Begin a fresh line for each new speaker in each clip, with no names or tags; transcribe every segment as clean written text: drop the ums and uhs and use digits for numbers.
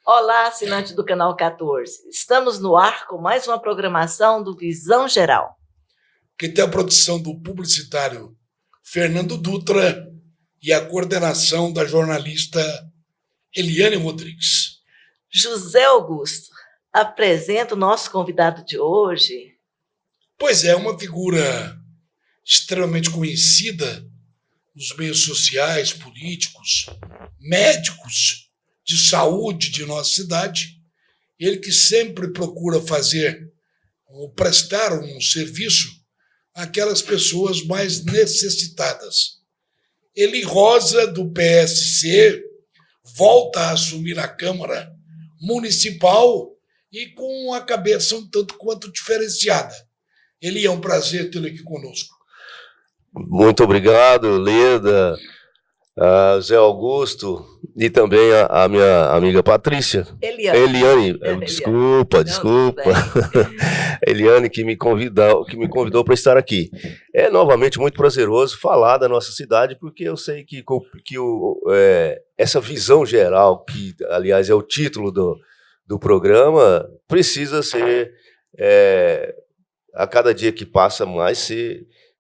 Olá, assinante do Canal 14. Estamos no ar com mais uma programação do Visão Geral.
Que tem a produção do publicitário Fernando Dutra e a coordenação da jornalista Eliane Rodrigues.
José Augusto, apresenta o nosso convidado de hoje.
Pois é, uma figura extremamente conhecida nos meios sociais, políticos, médicos, de saúde de nossa cidade. Ele que sempre procura fazer ou prestar um serviço àquelas pessoas mais necessitadas. Eli Rosa, do PSC, volta a assumir a Câmara Municipal e com a cabeça um tanto quanto diferenciada. Eli, é um prazer tê-lo aqui conosco.
Muito obrigado, Leda, Zé Augusto e também a minha amiga Patrícia. Eliane. Desculpa. Eliane que me convidou para estar aqui. É novamente muito prazeroso falar da nossa cidade, porque eu sei que essa visão geral, que aliás é o título do programa, precisa ser, a cada dia que passa mais,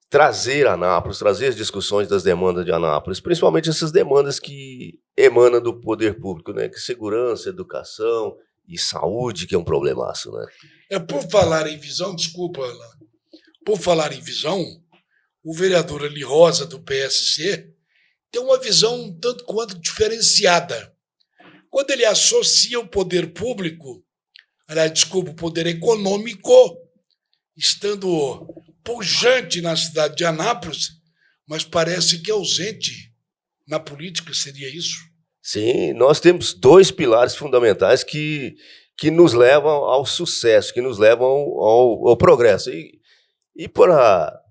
trazer Anápolis, trazer as discussões das demandas de Anápolis, principalmente essas demandas que emanam do poder público, né? Que segurança, educação e saúde, que é um problemaço, né?
Por falar em visão, desculpa, Alan, por falar em visão, o vereador Eli Rosa, do PSC, tem uma visão um tanto quanto diferenciada. Quando ele associa o poder público, o poder econômico, estando pujante na cidade de Anápolis, mas parece que ausente na política, seria isso?
Sim, nós temos dois pilares fundamentais que nos levam ao sucesso, que nos levam ao progresso. E para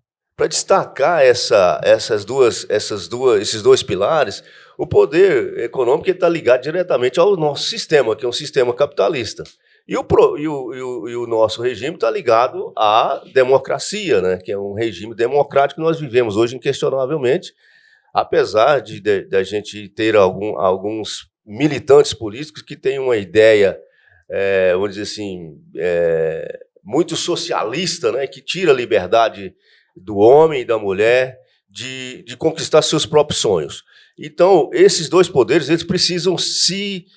destacar esses dois pilares, o poder econômico está ligado diretamente ao nosso sistema, que é um sistema capitalista. E o nosso regime está ligado à democracia, né? Que é um regime democrático que nós vivemos hoje inquestionavelmente, apesar de a gente ter alguns militantes políticos que têm uma ideia, vamos dizer assim, muito socialista, né? Que tira a liberdade do homem e da mulher de conquistar seus próprios sonhos. Então, esses dois poderes, eles precisam se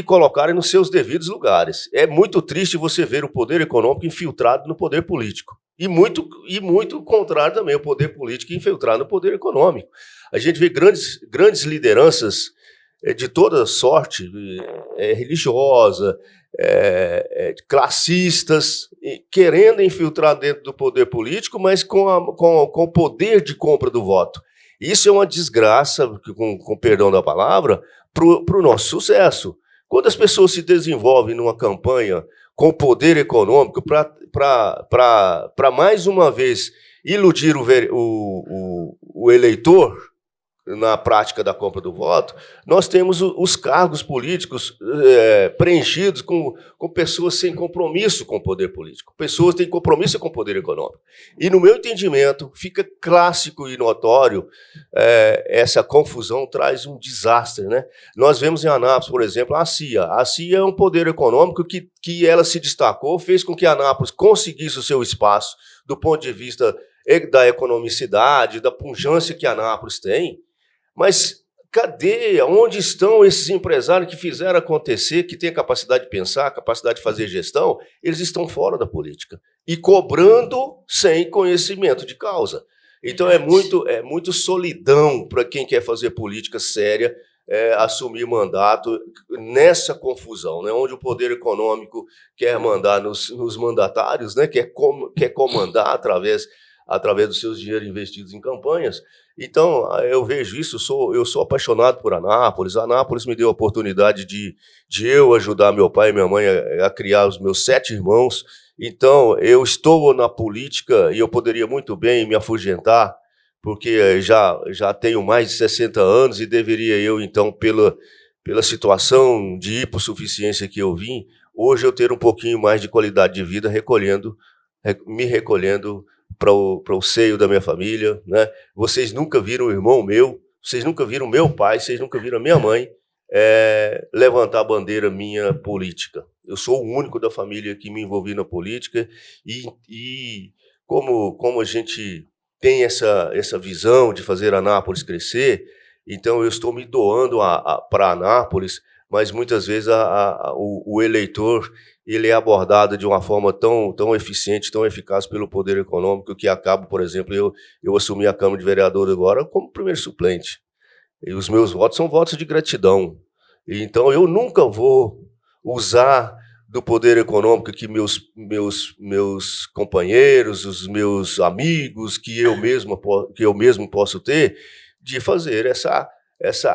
colocarem nos seus devidos lugares. É muito triste você ver o poder econômico infiltrado no poder político. E muito contrário também, o poder político infiltrado no poder econômico. A gente vê grandes lideranças de toda sorte, religiosa, classistas, querendo infiltrar dentro do poder político, mas com o poder de compra do voto. Isso é uma desgraça, com perdão da palavra, para o nosso sucesso. Quando as pessoas se desenvolvem numa campanha com poder econômico para mais uma vez iludir o eleitor na prática da compra do voto, nós temos os cargos políticos preenchidos com pessoas sem compromisso com o poder político, pessoas que têm compromisso com o poder econômico. E, no meu entendimento, fica clássico e notório essa confusão traz um desastre, né? Nós vemos em Anápolis, por exemplo, a CIA. A CIA é um poder econômico que ela se destacou, fez com que Anápolis conseguisse o seu espaço do ponto de vista da economicidade, da pujança que Anápolis tem. Mas cadê? Onde estão esses empresários que fizeram acontecer, que têm a capacidade de pensar, a capacidade de fazer gestão? Eles estão fora da política e cobrando sem conhecimento de causa. Então é muito solidão para quem quer fazer política séria, assumir mandato nessa confusão, né? Onde o poder econômico quer mandar nos mandatários, né? Quer comandar através dos seus dinheiros investidos em campanhas. Então, eu vejo isso, eu sou apaixonado por Anápolis. Anápolis me deu a oportunidade de eu ajudar meu pai e minha mãe a criar os meus 7 irmãos. Então, eu estou na política e eu poderia muito bem me afugentar, porque já tenho mais de 60 anos e deveria eu, então, pela situação de hipossuficiência que eu vim, hoje eu ter um pouquinho mais de qualidade de vida me recolhendo para o seio da minha família, né? Vocês nunca viram um irmão meu, vocês nunca viram meu pai, vocês nunca viram a minha mãe levantar a bandeira minha política. Eu sou o único da família que me envolvi na política e como a gente tem essa visão de fazer Anápolis crescer, então eu estou me doando para Anápolis, mas muitas vezes o eleitor ele é abordado de uma forma tão eficiente, tão eficaz pelo poder econômico, que acaba, por exemplo, eu assumi a Câmara de Vereadores agora como primeiro suplente. E os meus votos são votos de gratidão. Então, eu nunca vou usar do poder econômico que meus companheiros, os meus amigos, que eu mesmo posso ter, de fazer essa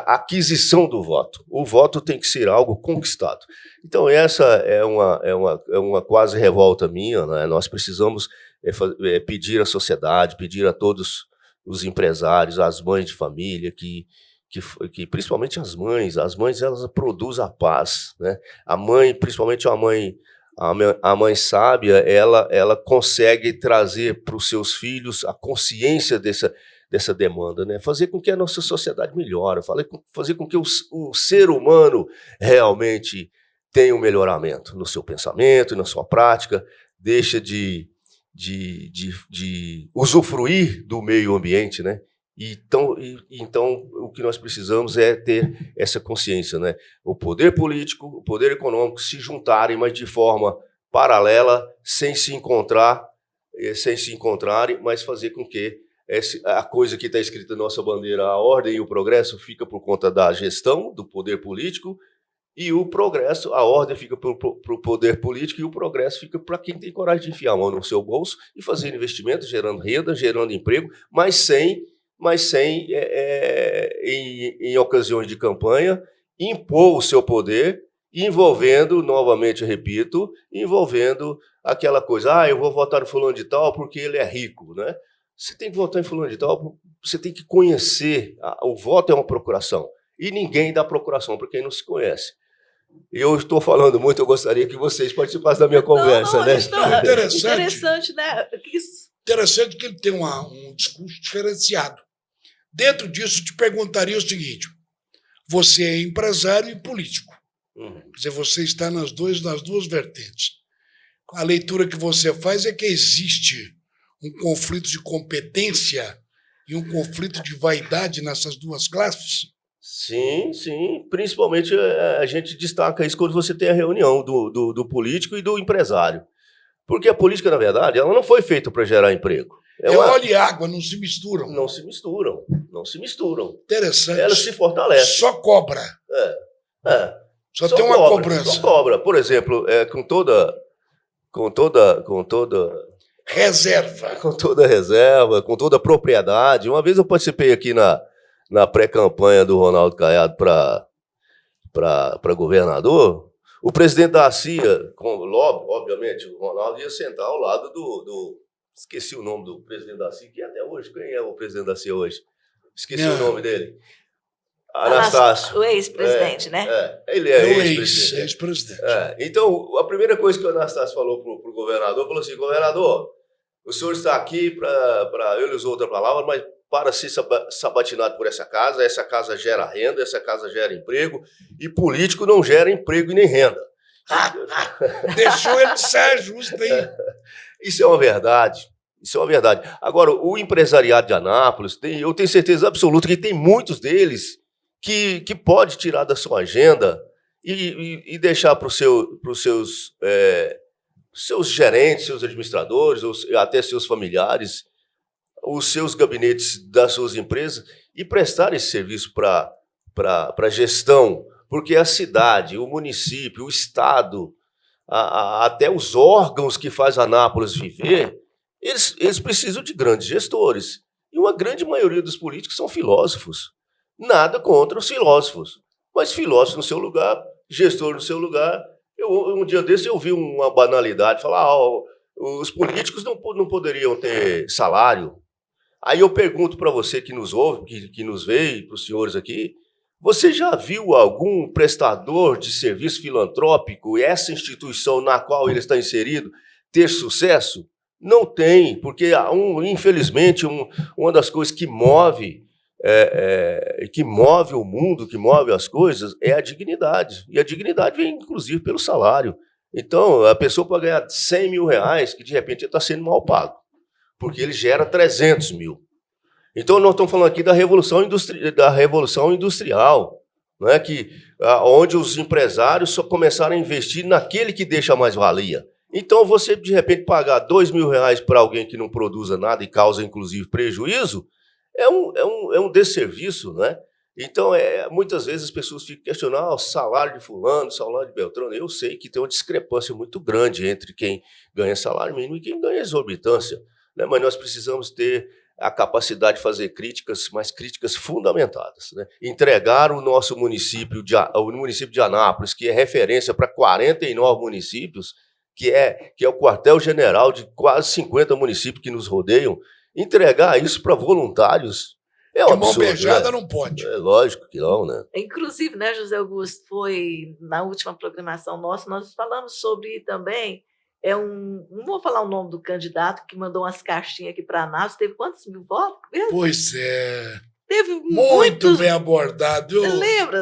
aquisição do voto. O voto tem que ser algo conquistado. Então, essa é uma quase revolta minha, né? Nós precisamos pedir à sociedade, pedir a todos os empresários, às mães de família, que principalmente as mães elas produzem a paz, né? A mãe, principalmente a mãe sábia, ela consegue trazer para os seus filhos a consciência dessa demanda, né? Fazer com que a nossa sociedade melhore, fazer com que o ser humano realmente tenha um melhoramento no seu pensamento, na sua prática, deixa de usufruir do meio ambiente, né? Então, o que nós precisamos é ter essa consciência, né? O poder político, o poder econômico se juntarem, mas de forma paralela, sem se encontrarem, mas fazer com que a coisa que está escrita na nossa bandeira, a ordem e o progresso, fica por conta da gestão do poder político, e o progresso, a ordem fica para o poder político, e o progresso fica para quem tem coragem de enfiar a mão no seu bolso e fazer investimentos, gerando renda, gerando emprego, mas sem em ocasiões de campanha, impor o seu poder, envolvendo, novamente repito, envolvendo aquela coisa, eu vou votar no fulano de tal porque ele é rico, né? Você tem que votar em fulano de tal, você tem que conhecer, o voto é uma procuração, e ninguém dá procuração para quem não se conhece. Eu estou falando muito, eu gostaria que vocês participassem da minha conversa, né?
Interessante, né?
Interessante que ele tem um discurso diferenciado. Dentro disso, te perguntaria o seguinte: você é empresário e político. Quer dizer, você está nas duas vertentes. A leitura que você faz é que existe um conflito de competência e um conflito de vaidade nessas duas classes?
Sim. Principalmente a gente destaca isso quando você tem a reunião do político e do empresário. Porque a política, na verdade, ela não foi feita para gerar emprego.
Óleo e água não se misturam.
Não se misturam.
Interessante.
Elas se fortalecem.
Só cobra. Só tem uma cobrança.
Só cobra. Por exemplo, com toda
reserva.
Com toda reserva, com toda propriedade. Uma vez eu participei aqui na pré-campanha do Ronaldo Caiado para governador. O presidente da CIA, obviamente, o Ronaldo ia sentar ao lado do esqueci o nome do presidente da CIA, que até hoje, quem é o presidente da CIA hoje? Esqueci o nome dele. Anastácio.
O ex-presidente, né?
Ele é ex-presidente.
Ex-presidente.
Então, a primeira coisa que o Anastácio falou para o governador, falou assim: governador, o senhor está aqui para... Ele usou outra palavra, mas para ser sabatinado por essa casa gera renda, essa casa gera emprego, e político não gera emprego e nem renda.
Deixou ele ser justo aí.
Isso é uma verdade. Agora, o empresariado de Anápolis, eu tenho certeza absoluta que tem muitos deles que pode tirar da sua agenda e deixar para os seus gerentes, seus administradores, até seus familiares, os seus gabinetes das suas empresas, e prestar esse serviço para a gestão, porque a cidade, o município, o estado, até os órgãos que fazem Anápolis viver, eles precisam de grandes gestores. E uma grande maioria dos políticos são filósofos. Nada contra os filósofos, mas filósofo no seu lugar, gestor no seu lugar. Um dia desse eu vi uma banalidade, falar os políticos não poderiam ter salário. Aí eu pergunto para você que nos ouve, que nos vê, para os senhores aqui, você já viu algum prestador de serviço filantrópico, essa instituição na qual ele está inserido, ter sucesso? Não tem, porque, infelizmente, uma das coisas que move que move o mundo, que move as coisas, é a dignidade. E a dignidade vem, inclusive, pelo salário. Então, a pessoa pode ganhar 100 mil reais, que de repente está sendo mal pago, porque ele gera 300 mil. Então, nós estamos falando aqui da revolução industrial, né, onde os empresários só começaram a investir naquele que deixa mais valia. Então, você, de repente, pagar 2 mil reais para alguém que não produza nada e causa, inclusive, prejuízo, é um desserviço, né? Então, muitas vezes as pessoas ficam questionando o salário de fulano, o salário de Beltrano. Eu sei que tem uma discrepância muito grande entre quem ganha salário mínimo e quem ganha exorbitância, né? Mas nós precisamos ter a capacidade de fazer críticas, mas críticas fundamentadas, né? Entregar o nosso município, o município de Anápolis, que é referência para 49 municípios, que é o quartel-general de quase 50 municípios que nos rodeiam, entregar isso para voluntários é um absurdo.
Mão beijada, né?
Não
pode.
É lógico que não, né?
Inclusive, né, José Augusto, foi na última programação nossa, nós falamos sobre também, não vou falar o nome do candidato que mandou umas caixinhas aqui para Anápolis, teve quantos mil votos mesmo?
Pois é.
Teve
muito bem abordado.
Você lembra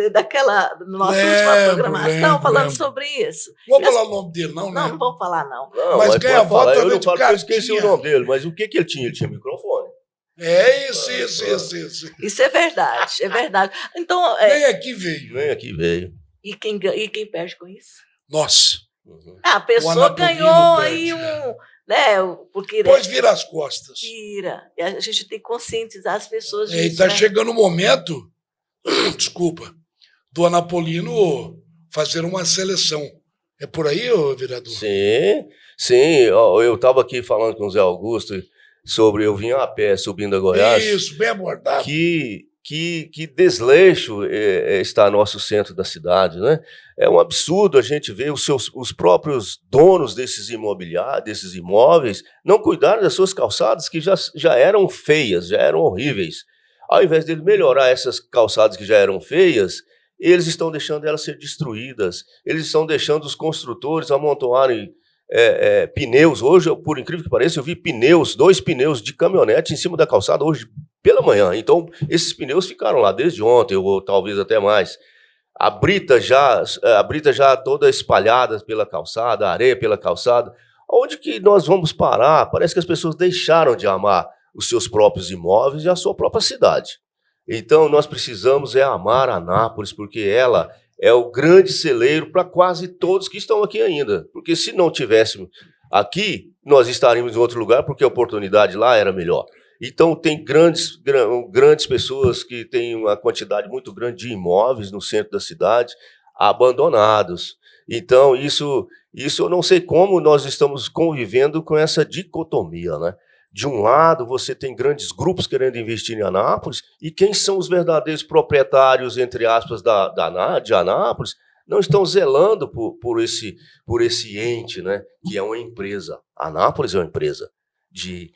daquela nossa última programação falando sobre isso?
Vamos falar o nome dele, não, né?
Não vamos falar, não.
Mas ganha voto
eu não
de
falo,
cartinha.
eu esqueci o nome dele, mas o que ele tinha? Ele tinha microfone.
Isso.
Isso é verdade, é verdade. Então,
Nem aqui veio.
E quem perde com isso?
Nós.
Uhum.
A pessoa ganhou aí né? Porque
depois vira as costas.
Vira. E a gente tem que conscientizar as pessoas disso.
E está chegando o momento, desculpa, do Anapolino fazer uma seleção. É por aí, vereador?
Sim. Eu estava aqui falando com o Zé Augusto sobre eu vim a pé subindo a Goiás.
Isso, bem abordado.
Que desleixo está nosso centro da cidade, né? É um absurdo a gente ver os próprios donos desses imóveis não cuidarem das suas calçadas que já eram feias, já eram horríveis. Ao invés de melhorar essas calçadas que já eram feias, eles estão deixando elas ser destruídas, eles estão deixando os construtores amontoarem pneus. Hoje, por incrível que pareça, eu vi 2 pneus de caminhonete em cima da calçada hoje pela manhã. Então, esses pneus ficaram lá desde ontem, ou talvez até mais. A brita já toda espalhada pela calçada, a areia pela calçada. Onde que nós vamos parar? Parece que as pessoas deixaram de amar os seus próprios imóveis e a sua própria cidade. Então, nós precisamos amar Anápolis, porque ela é o grande celeiro para quase todos que estão aqui ainda. Porque se não tivéssemos aqui, nós estaríamos em outro lugar, porque a oportunidade lá era melhor. Então, tem grandes pessoas que têm uma quantidade muito grande de imóveis no centro da cidade, abandonados. Então, isso eu não sei como nós estamos convivendo com essa dicotomia, né? De um lado, você tem grandes grupos querendo investir em Anápolis, e quem são os verdadeiros proprietários, entre aspas, de Anápolis, não estão zelando por esse ente, né? Que é uma empresa. Anápolis é uma empresa de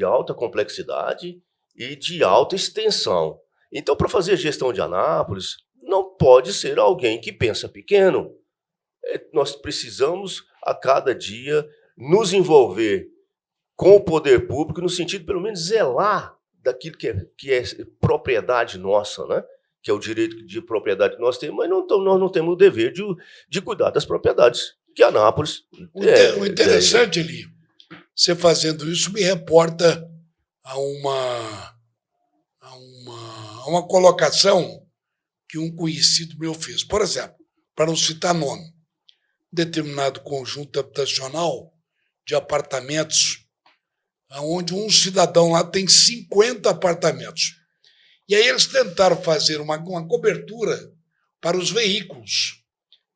alta complexidade e de alta extensão. Então, para fazer a gestão de Anápolis, não pode ser alguém que pensa pequeno. Nós precisamos, a cada dia, nos envolver com o poder público, no sentido, pelo menos, zelar daquilo que é propriedade nossa, né? Que é o direito de propriedade que nós temos, mas nós não temos o dever de cuidar das propriedades que Anápolis...
O interessante, Eli, você fazendo isso me reporta a uma colocação que um conhecido meu fez. Por exemplo, para não citar nome, determinado conjunto habitacional de apartamentos, onde um cidadão lá tem 50 apartamentos. E aí eles tentaram fazer uma cobertura para os veículos,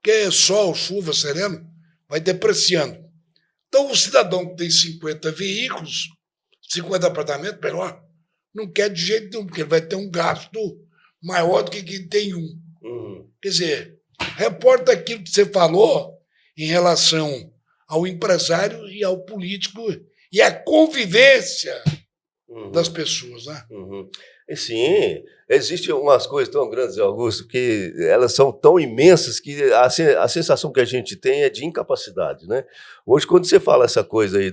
que é sol, chuva, sereno, vai depreciando. Então, o cidadão que tem 50 veículos, 50 apartamentos, melhor, não quer de jeito nenhum, porque ele vai ter um gasto maior do que quem tem um. Quer dizer, reporta aquilo que você falou em relação ao empresário e ao político e a convivência das pessoas, né?
Sim, existem umas coisas tão grandes, Augusto, que elas são tão imensas que a sensação que a gente tem é de incapacidade, né? Hoje, quando você fala essa coisa aí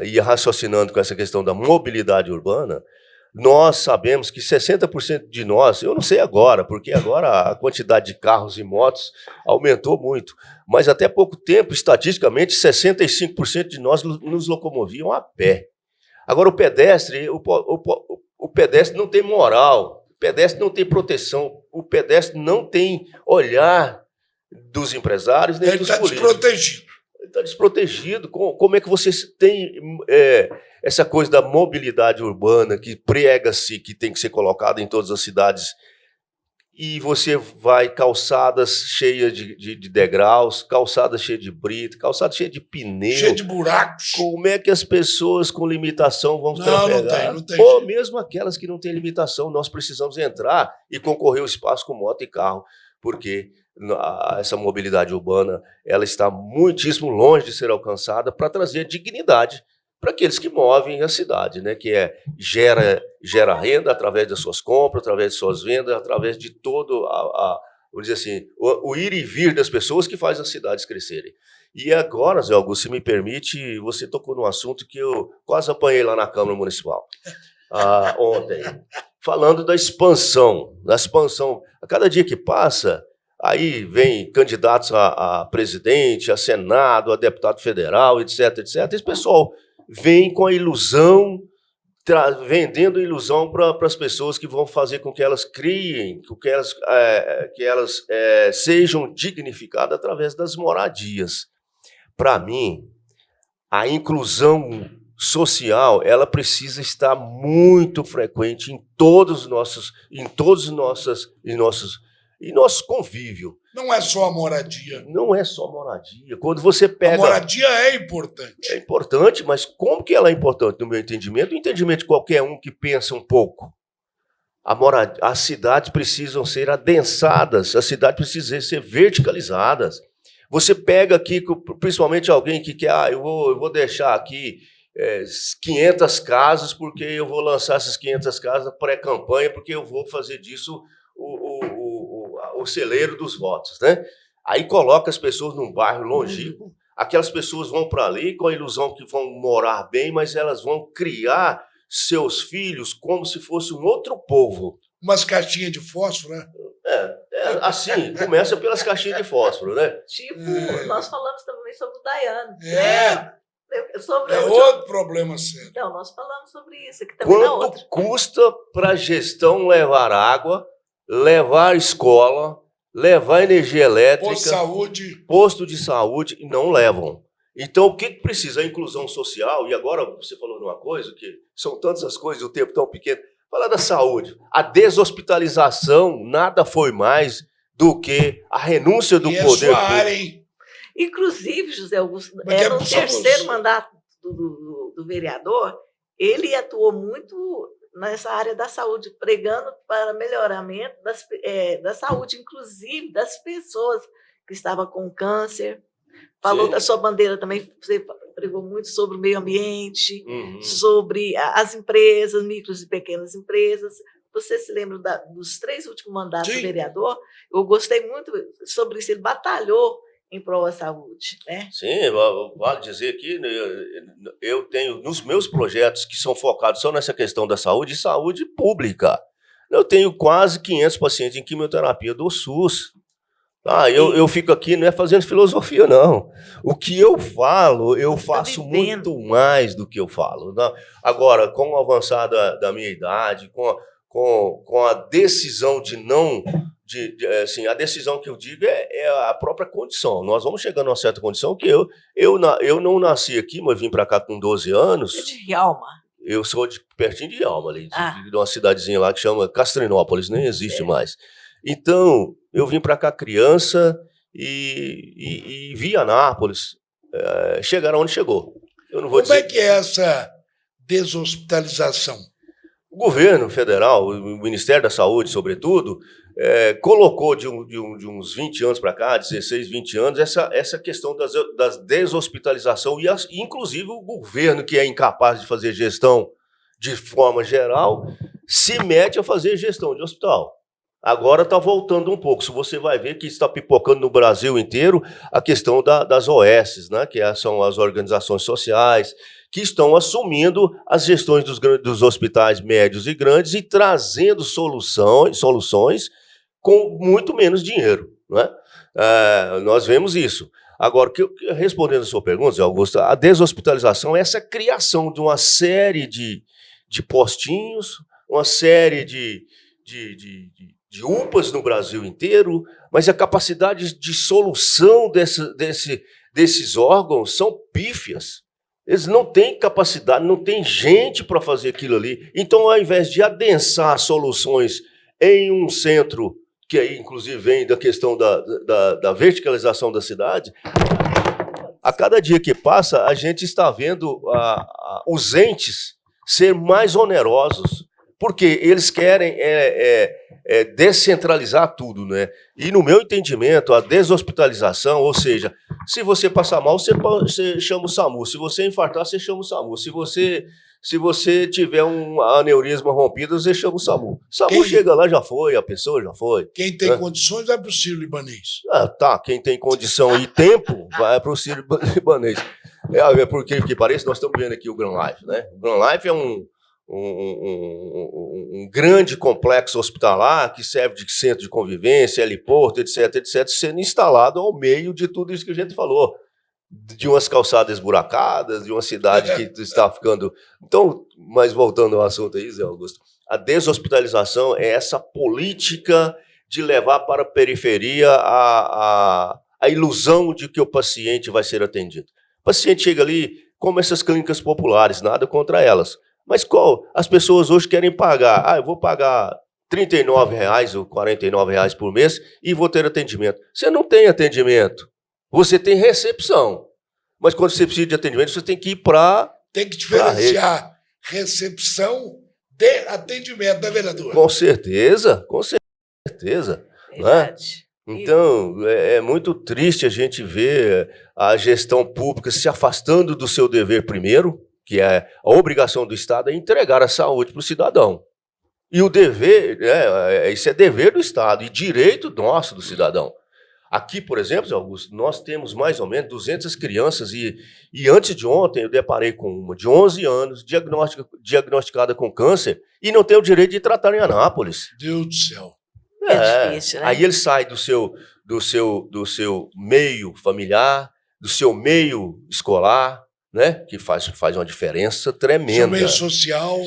ia raciocinando com essa questão da mobilidade urbana, nós sabemos que 60% de nós, eu não sei agora, porque agora a quantidade de carros e motos aumentou muito, mas até pouco tempo, estatisticamente, 65% de nós nos locomoviam a pé. Agora, o pedestre não tem moral, o pedestre não tem proteção, o pedestre não tem olhar dos empresários nem dos políticos.
Desprotegido.
Ele está desprotegido. Como é que você tem essa coisa da mobilidade urbana que prega-se que tem que ser colocada em todas as cidades e você vai calçadas cheias de degraus, calçadas cheias de brita, calçadas cheias de pneu.
Cheio de buracos.
Como é que as pessoas com limitação vão trafegar?
Não tem.
Ou mesmo aquelas que não têm limitação, nós precisamos entrar e concorrer ao espaço com moto e carro, porque essa mobilidade urbana ela está muitíssimo longe de ser alcançada para trazer dignidade para aqueles que movem a cidade, né? Que gera renda através das suas compras, através de suas vendas, através de todo vamos dizer assim, o ir e vir das pessoas que faz as cidades crescerem. E agora, Zé Augusto, se me permite, você tocou num assunto que eu quase apanhei lá na Câmara Municipal ontem, falando da expansão. A cada dia que passa, aí vem candidatos a presidente, a senado, a deputado federal, etc, etc. Esse pessoal vem com a ilusão, vendendo a ilusão para as pessoas que vão fazer com que elas criem, que elas sejam dignificadas através das moradias. Para mim, a inclusão social ela precisa estar muito frequente em nosso convívio.
Não é só a moradia.
Não é só moradia. Quando você pega...
A moradia é importante.
É importante, mas como que ela é importante no meu entendimento? O entendimento de qualquer um que pensa um pouco. As cidades precisam ser adensadas, as cidades precisam ser verticalizadas. Você pega aqui, principalmente alguém que quer, eu vou deixar aqui 500 casas, porque eu vou lançar essas 500 casas pré-campanha, porque eu vou fazer disso o celeiro dos votos, né? Aí coloca as pessoas num bairro longínquo, aquelas pessoas vão para ali com a ilusão que vão morar bem, mas elas vão criar seus filhos como se fosse um outro povo.
Umas caixinhas de fósforo, né?
Assim, começa pelas caixinhas de fósforo, né?
Nós falamos também sobre o Daiane.
Outro problema sério.
Então, nós falamos sobre isso. Aqui também
Quanto custa para a gestão levar água, levar escola, levar energia elétrica, posto de saúde, e não levam. Então, o que precisa? A inclusão social, e agora você falou de uma coisa, que são tantas as coisas, o tempo tão pequeno, falar da saúde. A deshospitalização nada foi mais do que a renúncia do poder público.
Área, hein?
Inclusive, José Augusto, no terceiro mandato do vereador, ele atuou muito nessa área da saúde, pregando para melhoramento da saúde, inclusive das pessoas que estavam com câncer. Falou da sua bandeira também, você pregou muito sobre o meio ambiente, sobre as empresas, micros e pequenas empresas. Você se lembra dos 3 últimos mandatos do vereador? Eu gostei muito sobre isso, ele batalhou em prol da saúde, né?
Sim, vale dizer que eu tenho, nos meus projetos que são focados só nessa questão da saúde, saúde pública, eu tenho quase 500 pacientes em quimioterapia do SUS. Eu fico aqui, não é fazendo filosofia, não. O que eu falo, eu faço muito mais do que eu falo. Não? Agora, com o avançar da minha idade, com a decisão de não... assim, a decisão que eu digo é a própria condição. Nós vamos chegando a uma certa condição que eu não nasci aqui, mas vim para cá com 12 anos.
Você é de Rialma?
Eu sou pertinho de Rialma, ali, de uma cidadezinha lá que chama Castrinópolis, nem existe mais. Então, eu vim para cá criança e vi Anápolis chegar onde chegou. Eu não vou dizer...
Como é que é essa deshospitalização?
O governo federal, o Ministério da Saúde, sobretudo, colocou de uns 20 anos para cá, 16, 20 anos, essa questão da deshospitalização, e inclusive o governo, que é incapaz de fazer gestão de forma geral, se mete a fazer gestão de hospital. Agora está voltando um pouco. Se você vai ver que está pipocando no Brasil inteiro a questão das OS, né, que são as organizações sociais, que estão assumindo as gestões dos hospitais médios e grandes e trazendo soluções com muito menos dinheiro. Né? Nós vemos isso. Agora, respondendo a sua pergunta, Zé Augusto, a deshospitalização é essa criação de uma série de postinhos, uma série de UPAs no Brasil inteiro, mas a capacidade de solução desses órgãos são pífias. Eles não têm capacidade, não tem gente para fazer aquilo ali. Então, ao invés de adensar soluções em um centro, que aí, inclusive, vem da questão da verticalização da cidade, a cada dia que passa, a gente está vendo os entes ser mais onerosos, porque eles querem descentralizar tudo, né? E, no meu entendimento, a deshospitalização, ou seja, se você passar mal, você chama o SAMU. Se você infartar, você chama o SAMU. Se você tiver um aneurisma rompido, você chama o SAMU. O SAMU chega lá, já foi, a pessoa já foi.
Quem tem condições vai para o Sírio-Libanês.
Quem tem condição e tempo vai para o Sírio-Libanês. Porque que parece, nós estamos vendo aqui o Grand Life, né? O Grand Life é um grande complexo hospitalar que serve de centro de convivência, heliporto, etc., sendo instalado ao meio de tudo isso que a gente falou, de umas calçadas esburacadas, de uma cidade que está ficando... Então, mas voltando ao assunto aí, Zé Augusto, a deshospitalização é essa política de levar para a periferia a ilusão de que o paciente vai ser atendido. O paciente chega ali, como essas clínicas populares, nada contra elas. Mas as pessoas hoje querem pagar? Eu vou pagar R$39 ou R$49 por mês e vou ter atendimento. Você não tem atendimento. Você tem recepção. Mas quando você precisa de atendimento, você tem que ir para...
Tem que diferenciar recepção de atendimento, né, vereador?
Com certeza, com certeza.
Verdade.
Né? Então, é muito triste a gente ver a gestão pública se afastando do seu dever primeiro, que é a obrigação do Estado é entregar a saúde para o cidadão. E o dever, isso é dever do Estado e direito nosso do cidadão. Aqui, por exemplo, Zé Augusto, nós temos mais ou menos 200 crianças e antes de ontem eu deparei com uma de 11 anos, diagnosticada com câncer e não tem o direito de tratar em Anápolis.
Deus do céu.
É difícil, né?
Aí ele sai do seu meio familiar, do seu meio escolar, né? Que faz uma diferença tremenda.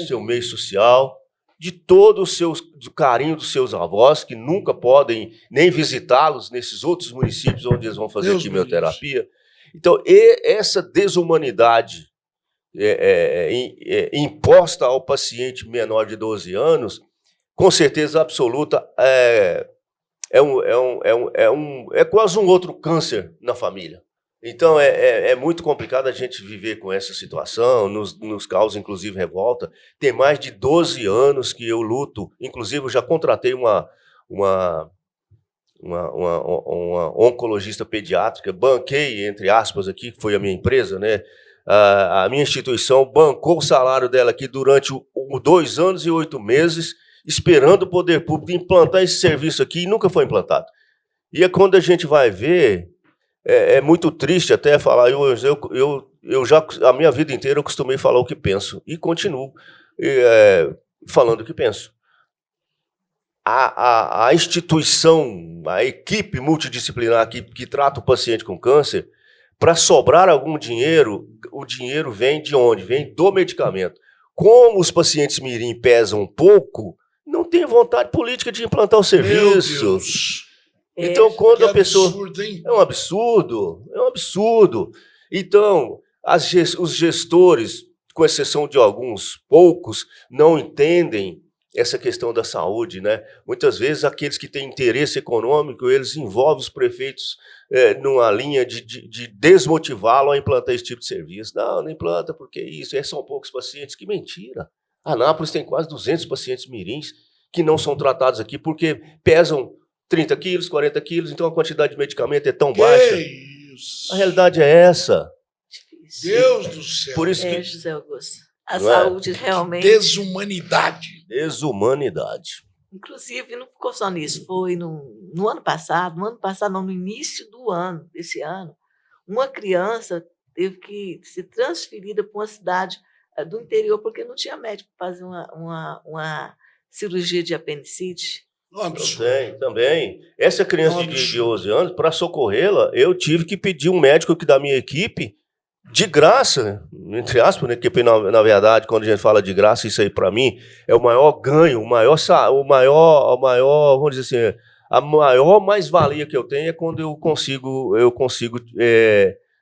Seu meio social, de todo do carinho dos seus avós, que nunca podem nem visitá-los nesses outros municípios onde eles vão fazer quimioterapia. Então, essa desumanidade imposta ao paciente menor de 12 anos, com certeza absoluta, é quase um outro câncer na família. Então, é muito complicado a gente viver com essa situação, nos causa, inclusive, revolta. Tem mais de 12 anos que eu luto, inclusive eu já contratei uma oncologista pediátrica, banquei, entre aspas, aqui, que foi a minha empresa, né? A minha instituição bancou o salário dela aqui durante 2 anos e 8 meses, esperando o poder público implantar esse serviço aqui, e nunca foi implantado. E é quando a gente vai ver... É muito triste até falar, eu já, a minha vida inteira, eu costumei falar o que penso, e continuo falando o que penso. A instituição, a equipe multidisciplinar que trata o paciente com câncer, para sobrar algum dinheiro, o dinheiro vem de onde? Vem do medicamento. Como os pacientes mirim pesam pouco, não tem vontade política de implantar o serviço.
Meu Deus.
Então, quando a pessoa...
Absurdo, hein?
É um absurdo. Então, os gestores, com exceção de alguns poucos, não entendem essa questão da saúde, né? Muitas vezes, aqueles que têm interesse econômico, eles envolvem os prefeitos numa linha de desmotivá-lo a implantar esse tipo de serviço. Não implanta, porque isso, são poucos pacientes. Que mentira! Anápolis tem quase 200 pacientes mirins que não são tratados aqui porque pesam 30 quilos, 40 quilos, então a quantidade de medicamento é tão baixa.
Isso?
A realidade é essa.
Difícil.
Deus do céu.
Por isso que...
José Augusto. A saúde realmente...
Desumanidade.
Desumanidade.
Inclusive, não ficou só nisso, foi no ano passado, não, no início do ano, desse ano, uma criança teve que ser transferida para uma cidade do interior, porque não tinha médico para fazer uma cirurgia de apendicite.
É um
Eu
absurdo.
tenho também. Essa criança
É um
de
absurdo.
11 anos, para socorrê-la, eu tive que pedir um médico aqui da minha equipe, de graça, né? Entre aspas, né? Porque, na verdade, quando a gente fala de graça, isso aí, para mim, é o maior ganho, o maior, vamos dizer assim, a maior mais-valia que eu tenho é quando eu consigo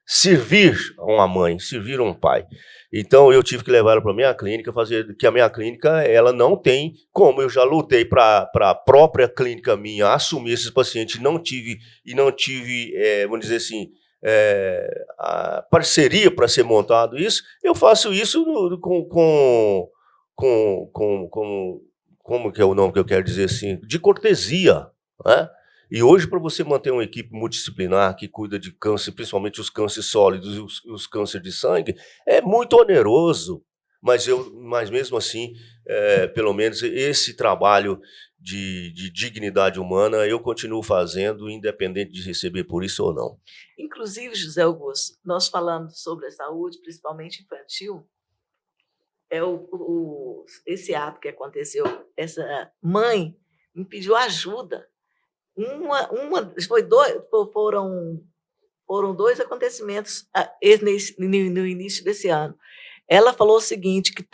servir a uma mãe, servir a um pai. Então, eu tive que levar ela para a minha clínica, que a minha clínica, ela não tem, como eu já lutei para a própria clínica minha assumir esses pacientes, não tive, vamos dizer assim, a parceria para ser montado isso, eu faço isso como que é o nome que eu quero dizer assim, de cortesia, né? E hoje, para você manter uma equipe multidisciplinar que cuida de câncer, principalmente os cânceres sólidos e os cânceres de sangue, é muito oneroso, mas mesmo assim, pelo menos esse trabalho de dignidade humana eu continuo fazendo, independente de receber por isso ou não.
Inclusive, José Augusto, nós falando sobre a saúde, principalmente infantil, esse ato que aconteceu, essa mãe me pediu ajuda. Foram dois acontecimentos no início desse ano. Ela falou o seguinte, que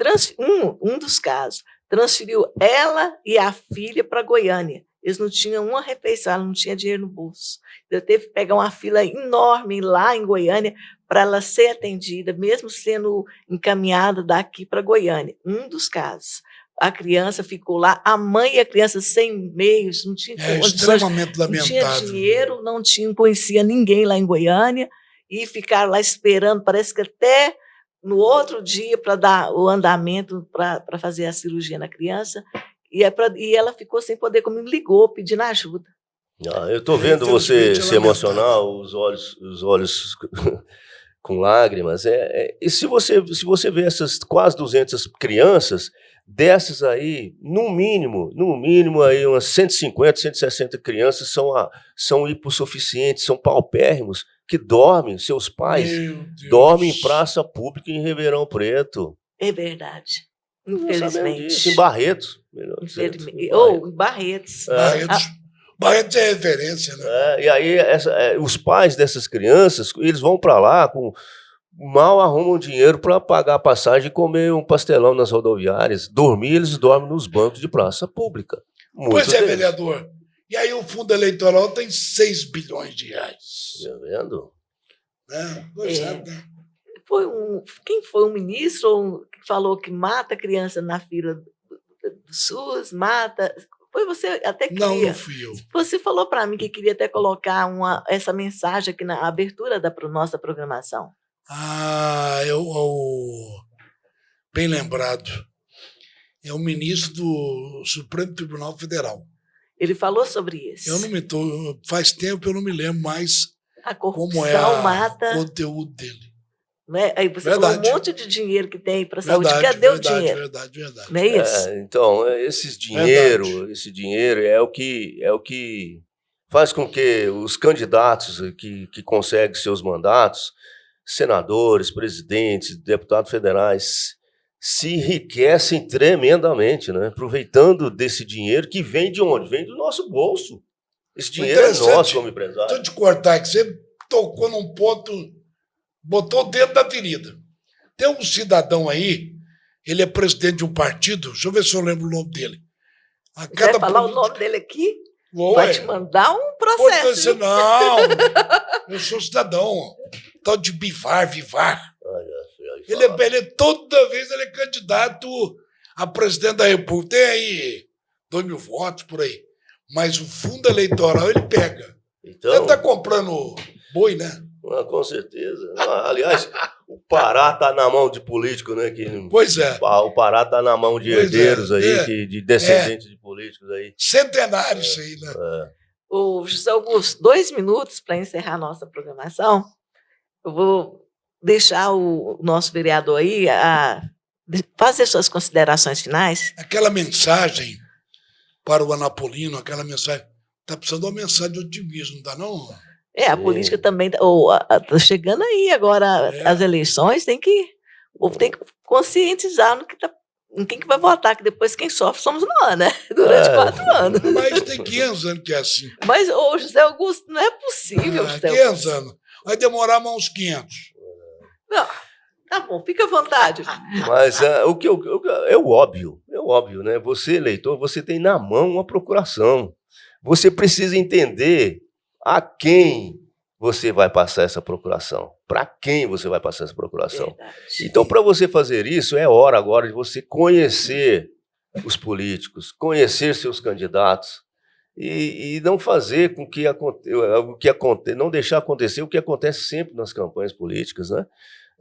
um dos casos transferiu ela e a filha para Goiânia. Eles não tinham uma refeição, ela não tinha dinheiro no bolso. Eu teve que pegar uma fila enorme lá em Goiânia para ela ser atendida, mesmo sendo encaminhada daqui para Goiânia. Um dos casos. A criança ficou lá, a mãe e a criança sem meios, não tinha
extremamente
não tinha
lamentável.
dinheiro, não conhecia ninguém lá em Goiânia, e ficaram lá esperando, parece que até no outro dia para dar o andamento para fazer a cirurgia na criança, e ela ficou sem poder, como me ligou pedindo ajuda.
Eu estou vendo você se emocionar, os olhos com lágrimas. E se você vê essas quase 200 crianças, dessas aí, no mínimo aí umas 150, 160 crianças são hipossuficientes, são paupérrimos, que dormem, seus pais dormem em praça pública em Ribeirão Preto.
É verdade. Infelizmente.
Em Barretos.
Em Barretos.
Barretos é referência, né?
E aí, os pais dessas crianças, eles vão para lá, mal arrumam dinheiro para pagar a passagem e comer um pastelão nas rodoviárias. Dormir, eles dormem nos bancos de praça pública.
Pois é, vereador. E aí o fundo eleitoral tem 6 bilhões de reais.
Tá vendo?
Quem foi um ministro que falou que mata criança na fila do SUS, mata... Foi você até que
não fui eu.
Você falou para mim que queria até colocar essa mensagem aqui na abertura da nossa programação.
Bem lembrado. É o ministro do Supremo Tribunal Federal.
Ele falou sobre isso.
Faz tempo eu não me lembro mais
a corrupção
como é
mata...
o conteúdo dele.
Né? Aí você falou um monte de dinheiro que tem para a saúde. Cadê o dinheiro?
Verdade.
Não é isso?
Então, esse dinheiro é o que faz com que os candidatos que conseguem seus mandatos, senadores, presidentes, deputados federais, se enriquecem tremendamente, né? Aproveitando desse dinheiro que vem de onde? Vem do nosso bolso. Esse dinheiro é nosso como empresário.
Deixa eu te cortar, que você tocou num ponto... Botou o dedo na ferida. Tem um cidadão aí, ele é presidente de um partido, deixa eu ver se eu lembro o nome dele.
Quer falar o nome dele aqui? Vai te mandar um processo.
Não, eu sou cidadão. Tal de Vivar. Toda vez ele é candidato a presidente da República. Tem aí 2 mil votos por aí. Mas o fundo eleitoral ele pega.
Então,
ele está comprando boi, né?
Com certeza. Aliás, o Pará está na mão de político, né?
Pois é.
O Pará está na mão de herdeiros aí, de descendentes de políticos aí.
Centenário isso aí, né?
O José Augusto, 2 minutos para encerrar a nossa programação. Eu vou deixar o nosso vereador aí fazer suas considerações finais.
Aquela mensagem para o Anapolino, aquela mensagem. Está precisando de uma mensagem de otimismo, não está não?
A
Sim.
política também, tá chegando aí agora as eleições, o povo tem que conscientizar em quem que vai votar, que depois quem sofre somos nós, né? Durante 4 anos.
Mas tem 500 anos que é assim.
Mas, José Augusto, não é possível, José
500
Augusto.
anos. Vai demorar mais uns 500.
Não, tá bom, fica à vontade.
Mas é o óbvio, né? Você, eleitor, você tem na mão uma procuração. Você precisa entender a quem você vai passar essa procuração. Para quem você vai passar essa procuração.
Verdade.
Então, para você fazer isso, é hora agora de você conhecer os políticos, conhecer seus candidatos e não fazer com que não deixar acontecer o que acontece sempre nas campanhas políticas, né?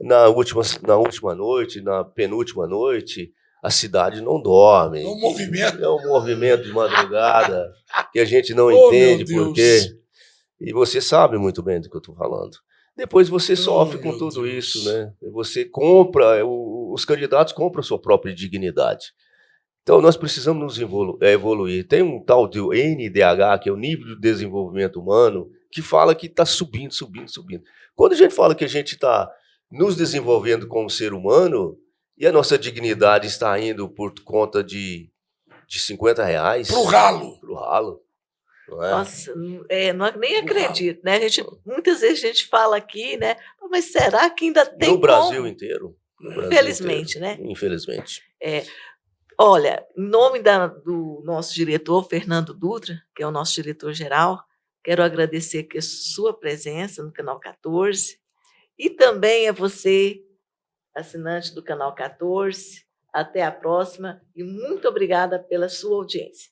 Na última noite, na penúltima noite, a cidade não dorme.
É um movimento.
É um movimento de madrugada que a gente não
Oh,
entende
meu
por
Deus.
quê. E você sabe muito bem do que eu estou falando. Depois você sofre com
meu
tudo
Deus.
isso, né? Você compra, os candidatos compram a sua própria dignidade. Então nós precisamos nos evoluir. Tem um tal de NDH, que é o nível de desenvolvimento humano, que fala que está subindo. Quando a gente fala que a gente está nos desenvolvendo como ser humano e a nossa dignidade está indo por conta de R$50
Pro ralo.
pro ralo, não é?
Nossa, nem acredito, né? Muitas vezes a gente fala aqui, né? Mas será que ainda tem
No Brasil
como?
inteiro. No Brasil
Infelizmente,
inteiro.
né?
Infelizmente.
Olha, em nome do nosso diretor, Fernando Dutra, que é o nosso diretor-geral, quero agradecer aqui a sua presença no Canal 14 e também a você, assinante do Canal 14. Até a próxima e muito obrigada pela sua audiência.